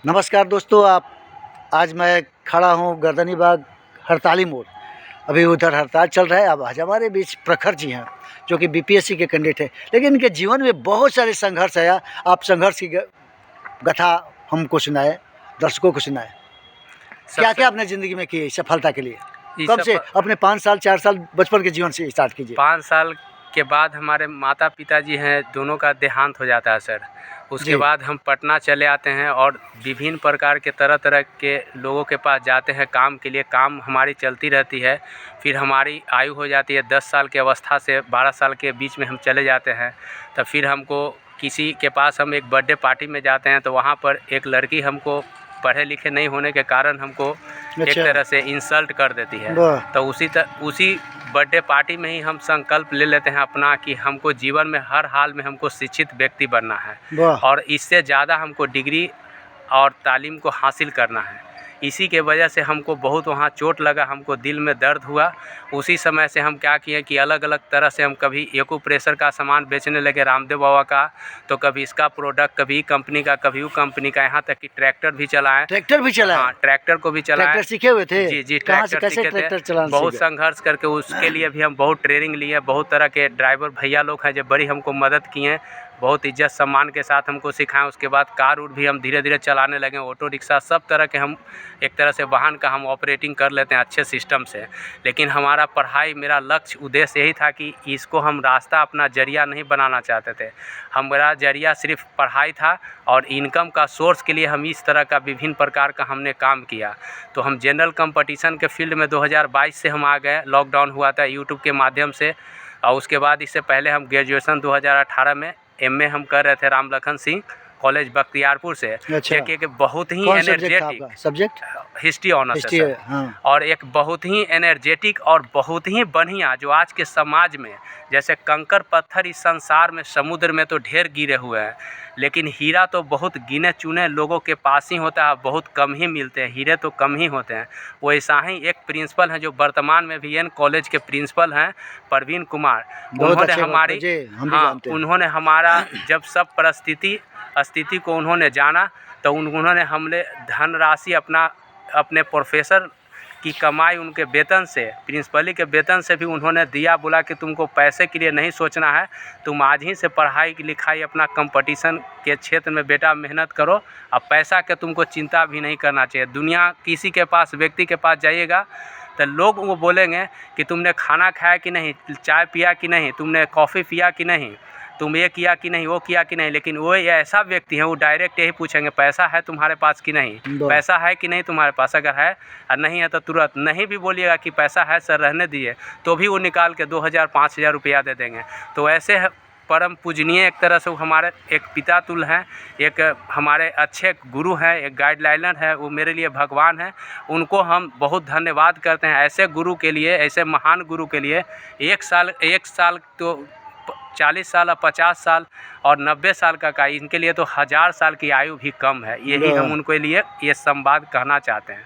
नमस्कार दोस्तों, आज मैं खड़ा हूँ गर्दनी बाग हड़ताली मोड़। अभी उधर हड़ताल चल रहा है। अब आज हमारे बीच प्रखर जी हैं जो कि बीपीएससी के कैंडिडेट हैं, लेकिन इनके जीवन में बहुत सारे संघर्ष आया। आप संघर्ष की गाथा हमको सुनाए, दर्शकों को सुनाए। क्या क्या आपने ज़िंदगी में किए सफलता के लिए? कब से अपने 5 साल 4 साल बचपन के जीवन से स्टार्ट कीजिए। 5 साल के बाद हमारे माता पिताजी हैं, दोनों का देहांत हो जाता है सर। उसके बाद हम पटना चले आते हैं और विभिन्न प्रकार के तरह तरह के लोगों के पास जाते हैं काम के लिए। काम हमारी चलती रहती है। फिर हमारी आयु हो जाती है 10 साल की अवस्था से 12 साल के बीच में हम चले जाते हैं। तब फिर हमको किसी के पास हम एक बर्थडे पार्टी में जाते हैं, तो वहाँ पर एक लड़की हमको पढ़े लिखे नहीं होने के कारण हमको एक तरह से इंसल्ट कर देती है। तो उसी बर्थडे पार्टी में ही हम संकल्प ले लेते हैं अपना कि हमको जीवन में हर हाल में हमको शिक्षित व्यक्ति बनना है और इससे ज़्यादा हमको डिग्री और तालीम को हासिल करना है। इसी के वजह से हमको बहुत वहाँ चोट लगा, हमको दिल में दर्द हुआ। उसी समय से हम क्या किए कि अलग अलग तरह से हम कभी एक्यूप्रेशर का सामान बेचने लगे रामदेव बाबा का, तो कभी इसका प्रोडक्ट, कभी कंपनी का, कभी वो कंपनी का, यहाँ तक कि ट्रैक्टर भी चलाएं। हाँ, ट्रैक्टर को भी चलाएं। ट्रैक्टर सीखे हुए थे? जी, ट्रैक्टर सीखे थे। बहुत संघर्ष करके उसके लिए भी हम बहुत ट्रेनिंग लिए। बहुत तरह के ड्राइवर भैया लोग हैं जो बड़ी हमको मदद किए, बहुत इज्जत सम्मान के साथ हमको सिखाएं। उसके बाद कार उर भी हम धीरे धीरे चलाने लगे, ऑटो रिक्शा, सब तरह के हम एक तरह से वाहन का हम ऑपरेटिंग कर लेते हैं अच्छे सिस्टम से। लेकिन हमारा पढ़ाई, मेरा लक्ष्य उद्देश्य यही था कि इसको हम रास्ता अपना जरिया नहीं बनाना चाहते थे। हमारा जरिया सिर्फ पढ़ाई था और इनकम का सोर्स के लिए हम इस तरह का विभिन्न प्रकार का हमने काम किया। तो हम जनरल कंपटीशन के फील्ड में 2022 से हम आ गए। लॉकडाउन हुआ था यूट्यूब के माध्यम से, और उसके बाद इससे पहले हम ग्रेजुएशन 2018 में एमए हम कर रहे थे राम लखन सिंह कॉलेज बख्तियारपुर से। अच्छा। एक बहुत ही एनर्जेटिक सब्जेक्ट हिस्ट्री ऑनर्स है सर। हाँ। और एक बहुत ही एनर्जेटिक और बहुत ही बढ़िया, जो आज के समाज में जैसे कंकर पत्थर इस संसार में समुद्र में तो ढेर गिरे हुए हैं, लेकिन हीरा तो बहुत गिने चुने लोगों के पास ही होता है, बहुत कम ही मिलते हैं, हीरे तो कम ही होते हैं। वैसा ही एक प्रिंसिपल हैं जो वर्तमान में भी एन कॉलेज के प्रिंसिपल हैं, प्रवीण कुमार। उन्होंने हमारा जब सब स्थिति को उन्होंने जाना, तो उन्होंने हमने धनराशि अपने प्रोफेसर की कमाई, उनके वेतन से, प्रिंसिपली के वेतन से भी उन्होंने दिया। बोला कि तुमको पैसे के लिए नहीं सोचना है, तुम आज ही से पढ़ाई लिखाई अपना कंपटीशन के क्षेत्र में बेटा मेहनत करो, अब पैसा के तुमको चिंता भी नहीं करना चाहिए। दुनिया किसी के पास, व्यक्ति के पास जाइएगा तो लोग वो बोलेंगे कि तुमने खाना खाया कि नहीं, चाय पिया कि नहीं, तुमने कॉफ़ी पिया कि नहीं, तुम ये किया कि नहीं, वो किया कि नहीं। लेकिन वो ऐसा व्यक्ति है, वो डायरेक्ट यही पूछेंगे पैसा है तुम्हारे पास कि नहीं, पैसा है कि नहीं तुम्हारे पास। अगर है और नहीं है तो तुरंत नहीं भी बोलिएगा कि पैसा है सर रहने दीजिए, तो भी वो निकाल के 2000-5000 रुपया दे देंगे। तो ऐसे परम पूजनीय एक तरह से वो हमारे एक पिता तुल्य हैं, एक हमारे अच्छे गुरु हैं, एक गाइडलाइनर है, वो मेरे लिए भगवान हैं। उनको हम बहुत धन्यवाद करते हैं। ऐसे गुरु के लिए, ऐसे महान गुरु के लिए एक साल तो 40 साल और 50 साल और 90 साल का इनके लिए तो 1000 साल की आयु भी कम है। यही हम उनके लिए ये संवाद कहना चाहते हैं।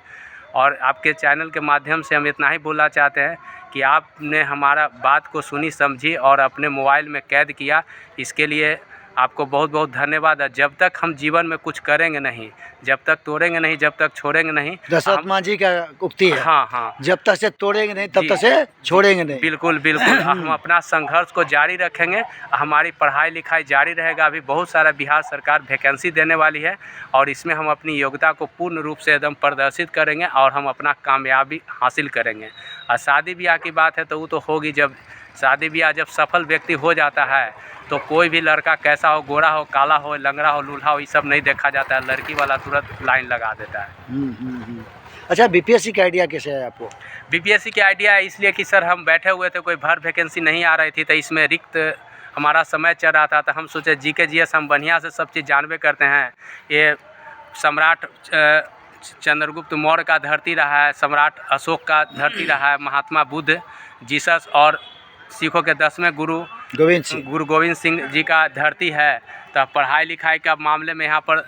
और आपके चैनल के माध्यम से हम इतना ही बोलना चाहते हैं कि आपने हमारा बात को सुनी, समझी और अपने मोबाइल में कैद किया, इसके लिए आपको बहुत बहुत धन्यवाद है। जब तक हम जीवन में कुछ करेंगे नहीं, जब तक तोड़ेंगे नहीं, जब तक छोड़ेंगे नहीं। दशरथ मां जी का उक्ति है। हाँ, जब तक से तोड़ेंगे नहीं तब तक से छोड़ेंगे नहीं। बिल्कुल हम अपना संघर्ष को जारी रखेंगे, हमारी पढ़ाई लिखाई जारी रहेगा। अभी बहुत सारा बिहार सरकार वैकेंसी देने वाली है और इसमें हम अपनी योग्यता को पूर्ण रूप से एकदम प्रदर्शित करेंगे और हम अपना कामयाबी हासिल करेंगे। और शादी ब्याह की बात है तो वो तो होगी, जब शादी ब्याह जब सफल व्यक्ति हो जाता है तो कोई भी लड़का कैसा हो, गोरा हो, काला हो, लंगड़ा हो, लूल्हा हो, ये सब नहीं देखा जाता है। लड़की वाला तुरंत लाइन लगा देता है। अच्छा, बीपीएससी का आइडिया कैसे है आपको? बीपीएससी का आइडिया इसलिए कि सर हम बैठे हुए थे, कोई भर वैकेंसी नहीं आ रही थी, तो इसमें रिक्त हमारा समय चल रहा था। तो हम सोचे जीके जीएस हम बढ़िया से सब चीज़ जानबे करते हैं। ये सम्राट चंद्रगुप्त मौर्य का धरती रहा है, सम्राट अशोक का धरती रहा है, महात्मा बुद्ध, जीसस और सिखों के 10वें गुरु गोविंद सिंह जी का धरती है। तो पढ़ाई लिखाई का मामले में यहाँ पर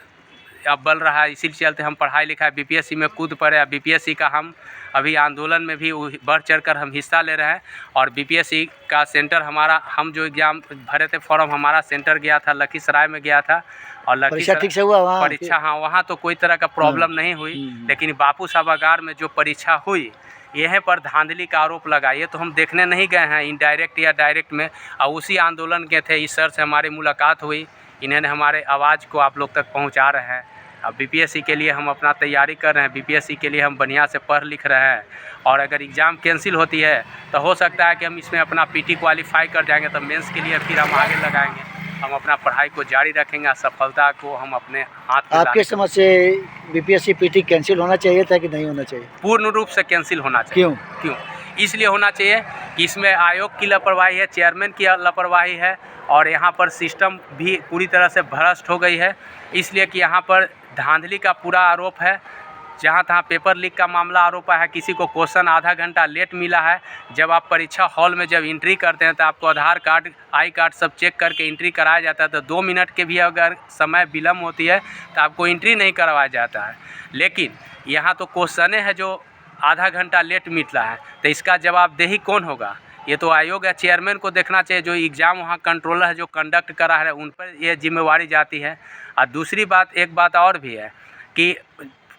अव्वल रहा है, इसी चलते हम पढ़ाई लिखाई बीपीएससी में कूद पड़े। बीपीएससी का हम अभी आंदोलन में भी बढ़ चढ़कर हम हिस्सा ले रहे हैं। और बीपीएससी का सेंटर हमारा, हम जो एग्ज़ाम भरे थे फॉर्म, हमारा सेंटर गया था लखीसराय में गया था। और लकी परीक्षा सर ठीक से हुआ वहाँ? परीक्षा, हाँ वहाँ तो कोई तरह का प्रॉब्लम नहीं हुई, लेकिन बापू सभागार में जो परीक्षा हुई यहीं पर धांधली का आरोप लगा। ये तो हम देखने नहीं गए हैं इनडायरेक्ट या डायरेक्ट में, और उसी आंदोलन के थे। इस सर से हमारी मुलाकात हुई, इन्होंने हमारे आवाज़ को आप लोग तक पहुंचा रहे हैं। अब बीपीएससी के लिए हम अपना तैयारी कर रहे हैं, बीपीएससी के लिए हम बढ़िया से पढ़ लिख रहे हैं, और अगर एग्ज़ाम कैंसिल होती है तो हो सकता है कि हम इसमें अपना पीटी क्वालिफाई कर जाएंगे, तो मेंस के लिए फिर हम आगे लगाएंगे। हम अपना पढ़ाई को जारी रखेंगे, सफलता को हम अपने हाथ में आपके समझ से बीपीएससी पीटी कैंसिल होना चाहिए था कि नहीं होना चाहिए? पूर्ण रूप से कैंसिल होना चाहिए। क्यों? इसलिए होना चाहिए कि इसमें आयोग की लापरवाही है, चेयरमैन की लापरवाही है, और यहाँ पर सिस्टम भी पूरी तरह से भ्रष्ट हो गई है। इसलिए कि यहाँ पर धांधली का पूरा आरोप है, जहाँ तहाँ पेपर लीक का मामला आरोप है। किसी को क्वेश्चन आधा घंटा लेट मिला है। जब आप परीक्षा हॉल में जब एंट्री करते हैं तो आपको आधार कार्ड, आई कार्ड सब चेक करके एंट्री कराया जाता है, तो 2 मिनट के भी अगर समय विलम्ब होती है तो आपको एंट्री नहीं करवाया जाता है। लेकिन यहाँ तो क्वेश्चन है जो आधा घंटा लेट मिला है, तो इसका जवाबदेही कौन होगा? ये तो आयोग या चेयरमैन को देखना चाहिए। जो एग्ज़ाम वहाँ कंट्रोलर है, जो कंडक्ट करा है, उन पर ये जिम्मेवारी जाती है। और दूसरी बात, एक बात और भी है कि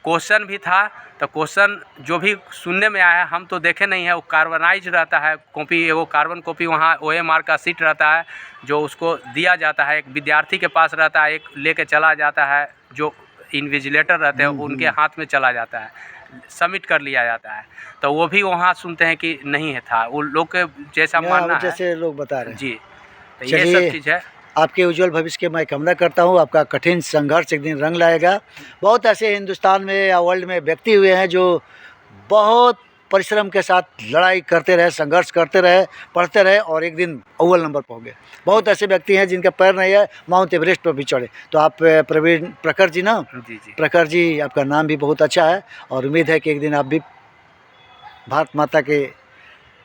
क्वेश्चन भी था, तो क्वेश्चन जो भी सुनने में आया है, हम तो देखे नहीं है, वो कार्बनाइज रहता है कॉपी, वो कार्बन कॉपी वहाँ OMR का सीट रहता है, जो उसको दिया जाता है, एक विद्यार्थी के पास रहता है, एक लेके चला जाता है, जो इन्विजिलेटर रहते हैं उनके हाथ में चला जाता है, सबमिट कर लिया जाता है। तो वो भी वहाँ सुनते हैं कि नहीं है था, वो लोग के जैसा मानना है, जैसे लोग बता रहे हैं जी। तो ये सब चीज़ है। आपके उज्जवल भविष्य की मैं कामना करता हूँ। आपका कठिन संघर्ष एक दिन रंग लाएगा। बहुत ऐसे हिंदुस्तान में या वर्ल्ड में व्यक्ति हुए हैं जो बहुत परिश्रम के साथ लड़ाई करते रहे, संघर्ष करते रहे, पढ़ते रहे, और एक दिन अव्वल नंबर पर होंगे। बहुत ऐसे व्यक्ति हैं जिनके पैर नहीं है, माउंट एवरेस्ट पर भी चढ़े। तो आप प्रवीण प्रखर जी ना? जी जी। प्रखर जी, आपका नाम भी बहुत अच्छा है, और उम्मीद है कि एक दिन आप भी भारत माता के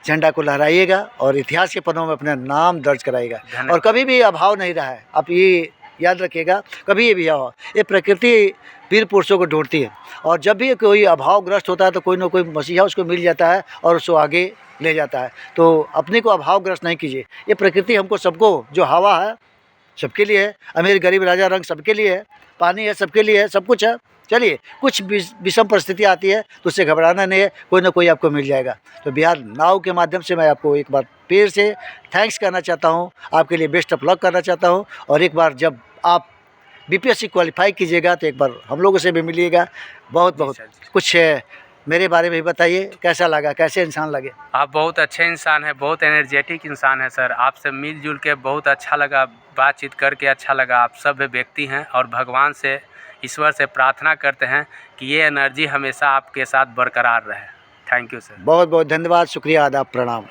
झंडा को लहराइएगा और इतिहास के पन्नों में अपना नाम दर्ज कराइएगा। और कभी भी अभाव नहीं रहा है, आप ये याद रखिएगा, कभी ये भी अभाव, ये प्रकृति वीर पुरुषों को ढूंढती है, और जब भी कोई अभावग्रस्त होता है तो कोई ना कोई मसीहा उसको मिल जाता है और उसको आगे ले जाता है। तो अपने को अभावग्रस्त नहीं कीजिए। ये प्रकृति हमको सबको, जो हवा है सबके लिए है, अमीर गरीब राजा रंग सबके लिए है, पानी है सबके लिए है, सब कुछ है। चलिए, कुछ विषम परिस्थिति आती है तो उससे घबराना नहीं है, कोई ना कोई आपको मिल जाएगा। तो बिहार नाउ के माध्यम से मैं आपको एक बार फिर से थैंक्स करना चाहता हूँ, आपके लिए बेस्ट ऑफ लक करना चाहता हूँ। और एक बार जब आप बीपीएससी क्वालिफाई कीजिएगा तो एक बार हम लोगों से भी मिलिएगा। बहुत कुछ मेरे बारे में भी बताइए, कैसा लगा, कैसे इंसान लगे? आप बहुत अच्छे इंसान हैं, बहुत एनर्जेटिक इंसान है सर। आपसे मिलजुल के बहुत अच्छा लगा, बातचीत करके अच्छा लगा। आप सभ्य व्यक्ति हैं, और भगवान से, ईश्वर से प्रार्थना करते हैं कि ये एनर्जी हमेशा आपके साथ बरकरार रहे। Thank you sir. बहुत बहुत धन्यवाद, शुक्रिया, आदाब, प्रणाम।